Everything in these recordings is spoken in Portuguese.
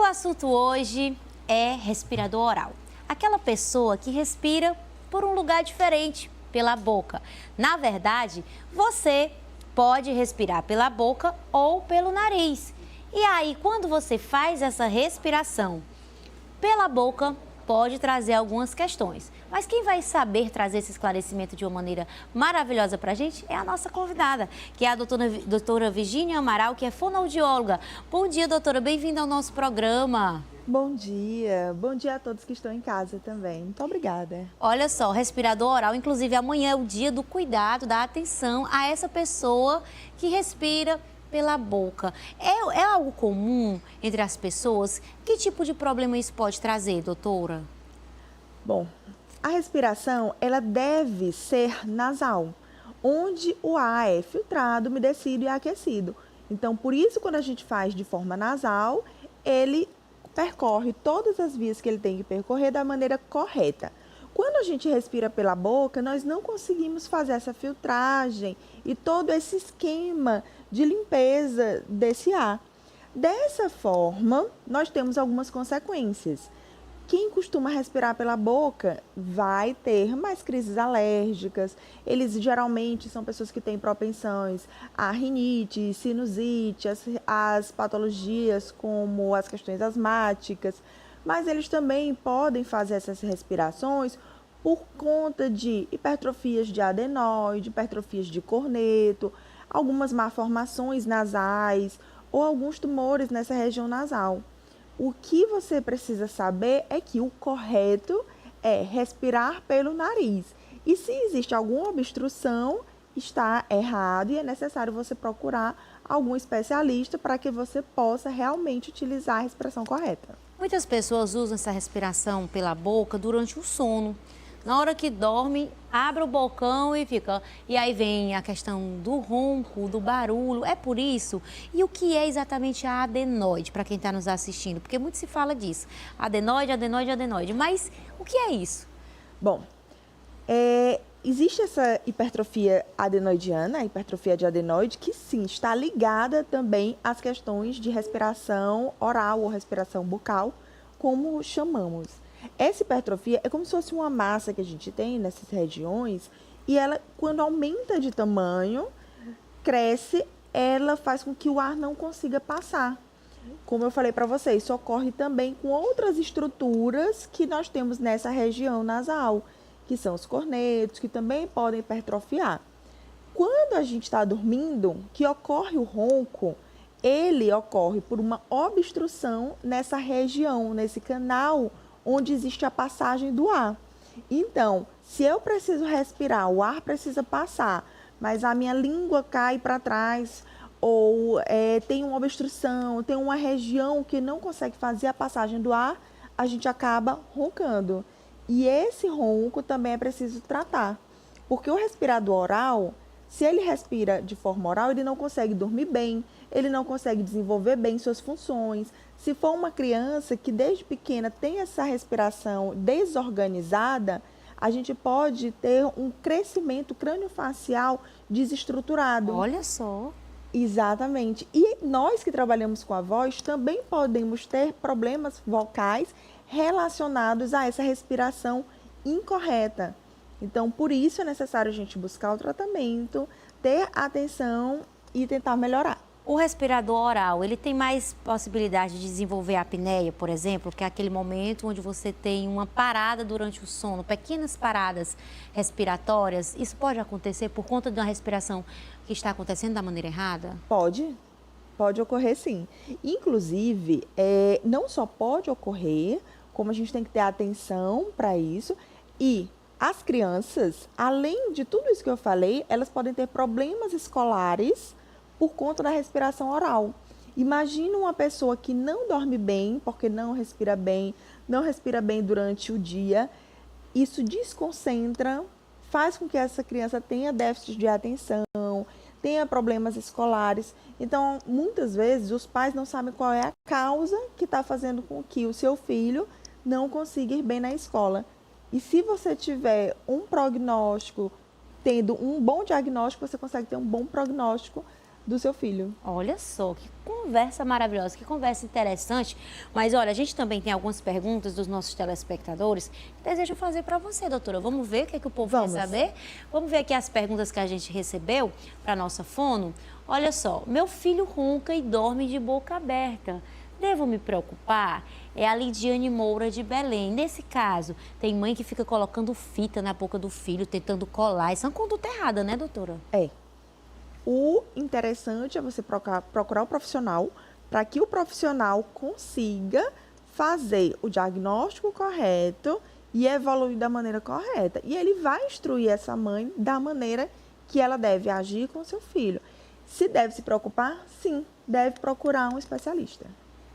assunto hoje é respirador oral. Aquela pessoa que respira por um lugar diferente, pela boca. Na verdade, você pode respirar pela boca ou pelo nariz. E aí, quando você faz essa respiração pela boca, pode trazer algumas questões. Mas quem vai saber trazer esse esclarecimento de uma maneira maravilhosa para a gente é a nossa convidada, que é a doutora Virgínia Amaral, que é fonoaudióloga. Bom dia, doutora. Bem-vinda ao nosso programa. Bom dia a todos que estão em casa também. Muito obrigada. Olha só, respirador oral, inclusive amanhã é o dia do cuidado, da atenção a essa pessoa que respira pela boca. É algo comum entre as pessoas? Que tipo de problema isso pode trazer, doutora? Bom, a respiração, ela deve ser nasal, onde o ar é filtrado, umedecido e aquecido. Então, por isso, quando a gente faz de forma nasal, ele percorre todas as vias que ele tem que percorrer da maneira correta. Quando a gente respira pela boca, nós não conseguimos fazer essa filtragem e todo esse esquema de limpeza desse ar. Dessa forma, nós temos algumas consequências. Quem costuma respirar pela boca vai ter mais crises alérgicas. Eles geralmente são pessoas que têm propensões a rinite, sinusite, as patologias como as questões asmáticas. Mas eles também podem fazer essas respirações por conta de hipertrofias de adenoide, hipertrofias de corneto, algumas malformações nasais ou alguns tumores nessa região nasal. O que você precisa saber é que o correto é respirar pelo nariz. E se existe alguma obstrução, está errado e é necessário você procurar algum especialista para que você possa realmente utilizar a respiração correta. Muitas pessoas usam essa respiração pela boca durante o sono. Na hora que dorme, abre o bocão e fica. E aí vem a questão do ronco, do barulho. É por isso? E o que é exatamente a adenoide, para quem está nos assistindo? Porque muito se fala disso. Adenoide, adenoide, adenoide. Mas o que é isso? Bom, existe essa hipertrofia adenoidiana, a hipertrofia de adenoide, que sim, está ligada também às questões de respiração oral ou respiração bucal, como chamamos. Essa hipertrofia é como se fosse uma massa que a gente tem nessas regiões e ela, quando aumenta de tamanho, cresce, ela faz com que o ar não consiga passar. Como eu falei para vocês, isso ocorre também com outras estruturas que nós temos nessa região nasal, que são os cornetos, que também podem hipertrofiar. Quando a gente está dormindo, que ocorre o ronco, ele ocorre por uma obstrução nessa região, nesse canal onde existe a passagem do ar. Então, se eu preciso respirar, o ar precisa passar, mas a minha língua cai para trás, ou tem uma obstrução, tem uma região que não consegue fazer a passagem do ar, a gente acaba roncando. E esse ronco também é preciso tratar, porque o respirador oral, se ele respira de forma oral, ele não consegue dormir bem, ele não consegue desenvolver bem suas funções. Se for uma criança que desde pequena tem essa respiração desorganizada, a gente pode ter um crescimento craniofacial desestruturado. Olha só. Exatamente. E nós que trabalhamos com a voz também podemos ter problemas vocais relacionados a essa respiração incorreta. Então, por isso é necessário a gente buscar o tratamento, ter atenção e tentar melhorar. O respirador oral, ele tem mais possibilidade de desenvolver a apneia, por exemplo, que é aquele momento onde você tem uma parada durante o sono, pequenas paradas respiratórias. Isso pode acontecer por conta de uma respiração que está acontecendo da maneira errada? Pode ocorrer sim. Inclusive, não só pode ocorrer, como a gente tem que ter atenção para isso. E as crianças, além de tudo isso que eu falei, elas podem ter problemas escolares por conta da respiração oral. Imagina uma pessoa que não dorme bem, porque não respira bem durante o dia. Isso desconcentra, faz com que essa criança tenha déficit de atenção, tenha problemas escolares. Então, muitas vezes, os pais não sabem qual é a causa que está fazendo com que o seu filho não consiga ir bem na escola. E se você tiver um prognóstico, tendo um bom diagnóstico, você consegue ter um bom prognóstico do seu filho. Olha só, que conversa maravilhosa, que conversa interessante. Mas olha, a gente também tem algumas perguntas dos nossos telespectadores que desejam fazer para você, doutora. Vamos ver o que é que o povo quer saber? Vamos ver aqui as perguntas que a gente recebeu para a nossa fono. Olha só, meu filho ronca e dorme de boca aberta. Devo me preocupar? É a Lidiane Moura de Belém. Nesse caso, tem mãe que fica colocando fita na boca do filho, tentando colar. Isso é uma conduta errada, né, doutora? É. O interessante é você procurar o profissional para que o profissional consiga fazer o diagnóstico correto e evoluir da maneira correta. E ele vai instruir essa mãe da maneira que ela deve agir com o seu filho. Se deve se preocupar, sim, deve procurar um especialista.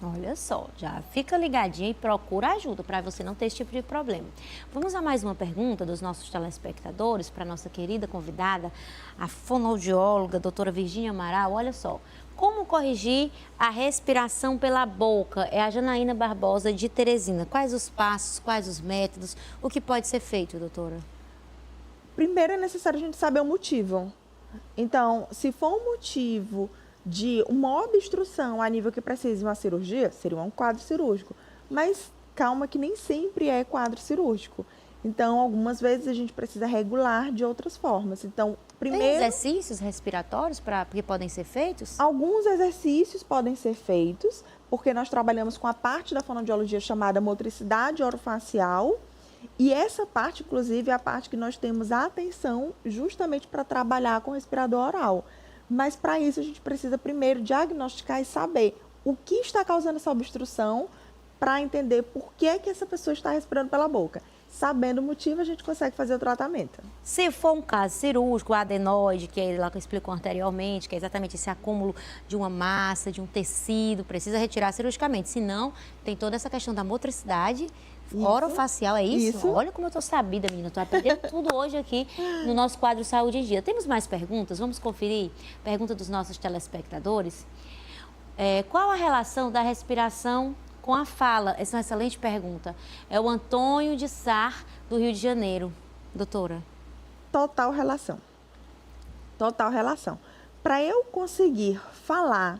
Olha só, já fica ligadinha e procura ajuda para você não ter esse tipo de problema. Vamos a mais uma pergunta dos nossos telespectadores para nossa querida convidada, a fonoaudióloga, doutora Virgínia Amaral. Olha só, como corrigir a respiração pela boca? É a Janaína Barbosa de Teresina. Quais os passos, quais os métodos, o que pode ser feito, doutora? Primeiro é necessário a gente saber o motivo. Então, se for um motivo de uma obstrução a nível que precise de uma cirurgia, seria um quadro cirúrgico. Mas calma que nem sempre é quadro cirúrgico. Então, algumas vezes a gente precisa regular de outras formas. Então, primeiro... Tem exercícios respiratórios que podem ser feitos? Alguns exercícios podem ser feitos, porque nós trabalhamos com a parte da fonoaudiologia chamada motricidade orofacial. E essa parte, inclusive, é a parte que nós temos a atenção justamente para trabalhar com o respirador oral. Mas, para isso, a gente precisa primeiro diagnosticar e saber o que está causando essa obstrução para entender por que essa pessoa está respirando pela boca. Sabendo o motivo, a gente consegue fazer o tratamento. Se for um caso cirúrgico, adenoide, que é lá que eu explicou anteriormente, que é exatamente esse acúmulo de uma massa, de um tecido, precisa retirar cirurgicamente. Se não, tem toda essa questão da motricidade orofacial, é isso? Isso. Olha como eu tô sabida, menina. Estou aprendendo tudo hoje aqui no nosso quadro Saúde em Dia. Temos mais perguntas? Vamos conferir? Pergunta dos nossos telespectadores. Qual a relação da respiração com a fala? Essa é uma excelente pergunta. É o Antônio de Sá, do Rio de Janeiro. Doutora. Total relação. Total relação. Para eu conseguir falar,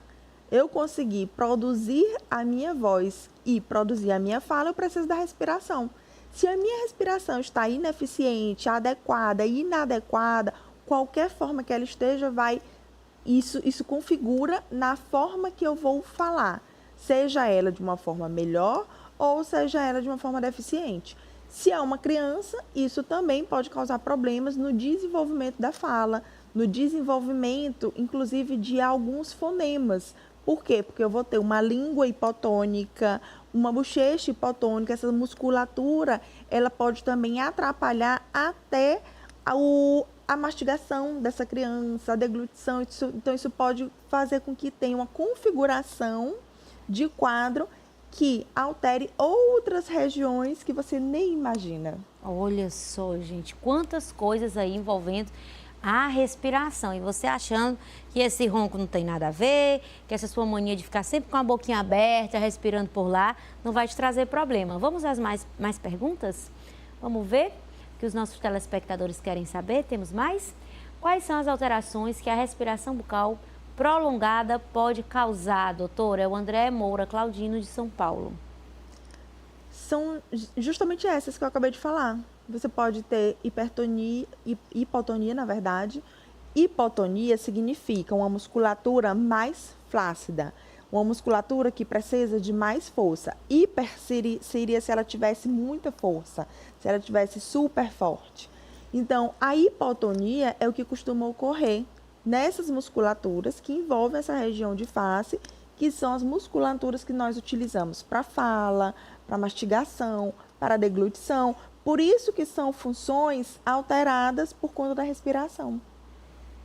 eu conseguir produzir a minha voz e produzir a minha fala, eu preciso da respiração. Se a minha respiração está ineficiente, adequada, inadequada, qualquer forma que ela esteja, isso configura na forma que eu vou falar. Seja ela de uma forma melhor ou seja ela de uma forma deficiente. Se é uma criança, isso também pode causar problemas no desenvolvimento da fala, no desenvolvimento, inclusive, de alguns fonemas. Por quê? Porque eu vou ter uma língua hipotônica, uma bochecha hipotônica, essa musculatura, ela pode também atrapalhar até a mastigação dessa criança, a deglutição. Então, isso pode fazer com que tenha uma configuração de quadro que altere outras regiões que você nem imagina. Olha só, gente, quantas coisas aí envolvendo a respiração. E você achando que esse ronco não tem nada a ver, que essa sua mania de ficar sempre com a boquinha aberta, respirando por lá, não vai te trazer problema. Vamos às mais perguntas? Vamos ver o que os nossos telespectadores querem saber? Temos mais? Quais são as alterações que a respiração bucal prolongada pode causar, doutora? É o André Moura Claudino, de São Paulo. São justamente essas que eu acabei de falar. Você pode ter hipotonia, na verdade. Hipotonia significa uma musculatura mais flácida, uma musculatura que precisa de mais força. Hiper seria se ela tivesse muita força, se ela tivesse super forte. Então, a hipotonia é o que costuma ocorrer nessas musculaturas que envolvem essa região de face, que são as musculaturas que nós utilizamos para fala, para mastigação, para deglutição. Por isso que são funções alteradas por conta da respiração.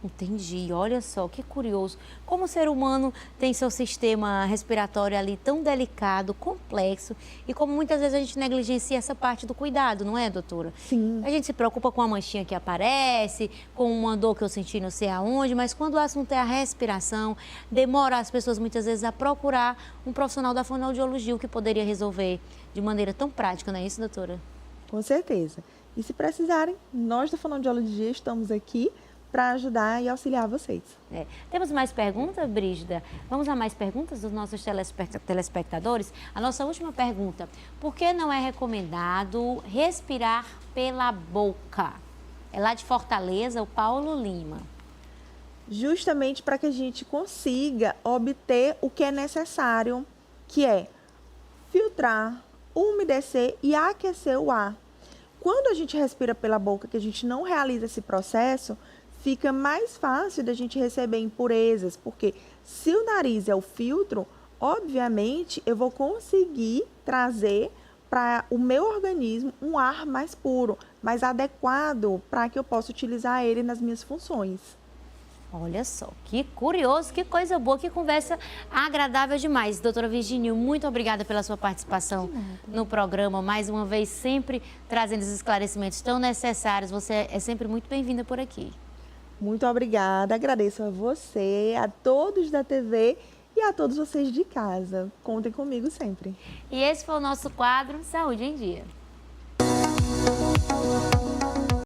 Entendi. Olha só, que curioso. Como o ser humano tem seu sistema respiratório ali tão delicado, complexo, e como muitas vezes a gente negligencia essa parte do cuidado, não é, doutora? Sim. A gente se preocupa com a manchinha que aparece, com uma dor que eu senti não sei aonde, mas quando o assunto é a respiração, demora as pessoas muitas vezes a procurar um profissional da fonoaudiologia, o que poderia resolver de maneira tão prática, não é isso, doutora? Com certeza. E se precisarem, nós da fonoaudiologia estamos aqui para ajudar e auxiliar vocês. Temos mais perguntas, Brígida? Vamos a mais perguntas dos nossos telespectadores? A nossa última pergunta: por que não é recomendado respirar pela boca? É lá de Fortaleza, o Paulo Lima. Justamente para que a gente consiga obter o que é necessário, que é filtrar, umedecer e aquecer o ar. Quando a gente respira pela boca, que a gente não realiza esse processo, fica mais fácil da gente receber impurezas, porque se o nariz é o filtro, obviamente eu vou conseguir trazer para o meu organismo um ar mais puro, mais adequado para que eu possa utilizar ele nas minhas funções. Olha só, que curioso, que coisa boa, que conversa agradável demais. Doutora Virgínio, muito obrigada pela sua participação no programa. Mais uma vez, sempre trazendo os esclarecimentos tão necessários. Você é sempre muito bem-vinda por aqui. Muito obrigada, agradeço a você, a todos da TV e a todos vocês de casa. Contem comigo sempre. E esse foi o nosso quadro Saúde em Dia.